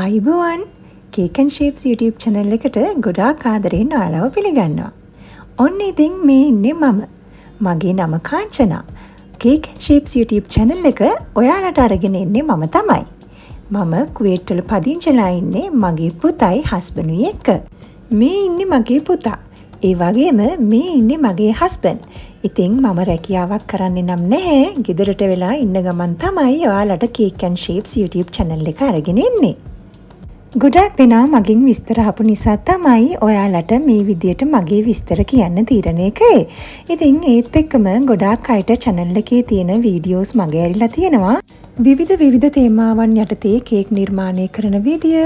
අයිබෝවන් Cakenshapes YouTube channel එකට ගොඩාක් ආදරෙන් ඔයාලව පිළිගන්නවා. ඔන්න ඉතින් මේ ඉන්නේ මම. මගේ නම කාංචනා. Cakenshapes YouTube channel එක ඔයාලට අරගෙන ඉන්නේ මම තමයි. මම කුවේට් වල පදිංචිලා ඉන්නේ මගේ පුතයි හස්බන්ඩ්ුයි එක්ක. මේ ඉන්නේ මගේ පුතා. ඒ වගේම මේ ඉන්නේ මගේ හස්බන්ඩ්. ඉතින් මම රැකියාවක් කරන්නේ නම් නැහැ. ගෙදරට වෙලා ඉන්න ගමන් තමයි ඔයාලට Cakenshapes YouTube channel එක අරගෙන ඉන්නේ. ගොඩක් දෙනා මගෙන් විස්තර අහපු නිසා තමයි ඔයාලට මේ විදියට මගේ විස්තර කියන්න තීරණය කරේ. ඉතින් ඒත් එක්කම ගොඩාක් අයට channel එකේ තියෙන වීඩියෝස් මගේ ඇරිලා තියෙනවා. විවිධ තේමාවන් යටතේ කේක් නිර්මාණය කරන විදිය,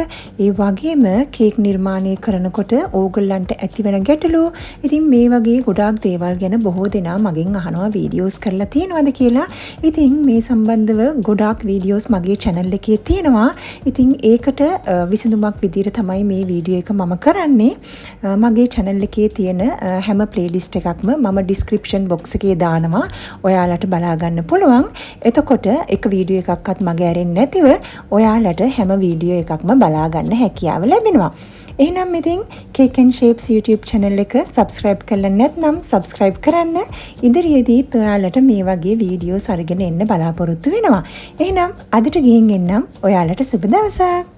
ඒ වගේම කේක් නිර්මාණය කරනකොට ඕගොල්ලන්ට ඇතිවන ගැටලු. ඉතින් මේ වගේ ගොඩාක් දේවල් ගැන බොහෝ දෙනා මගෙන් අහනවා වීඩියෝස් කරලා තියෙනවද කියලා. ඉතින් මේ සම්බන්ධව ගොඩාක් වීඩියෝස් මගේ channel එකේ තියෙනවා. ඉතින් ඒකට විසඳුමක් විදියට තමයි මේ වීඩියෝ එක මම කරන්නේ. මගේ channel එකේ තියෙන හැම playlist එකක්ම මම description box එකේ දානවා. ඔයාලට බලා ගන්න පුළුවන්. එතකොට එක වීඩියෝ එකක්වත් මගේ ඇරෙන්නේ නැතිව ඔයාලට හැම වීඩියෝ එකක්ම බලා ගන්න හැකියාව ලැබෙනවා. එහෙනම් ඉතින් Cakenshapes YouTube channel එක subscribe කරලා නැත්නම් subscribe කරන්න. ඉදිරියේදීත් ඔයාලට මේ වගේ වීඩියෝස් අරගෙන එන්න බලාපොරොත්තු වෙනවා. එහෙනම් අදට ගිහින් එන්නම්. ඔයාලට සුබ දවසක්.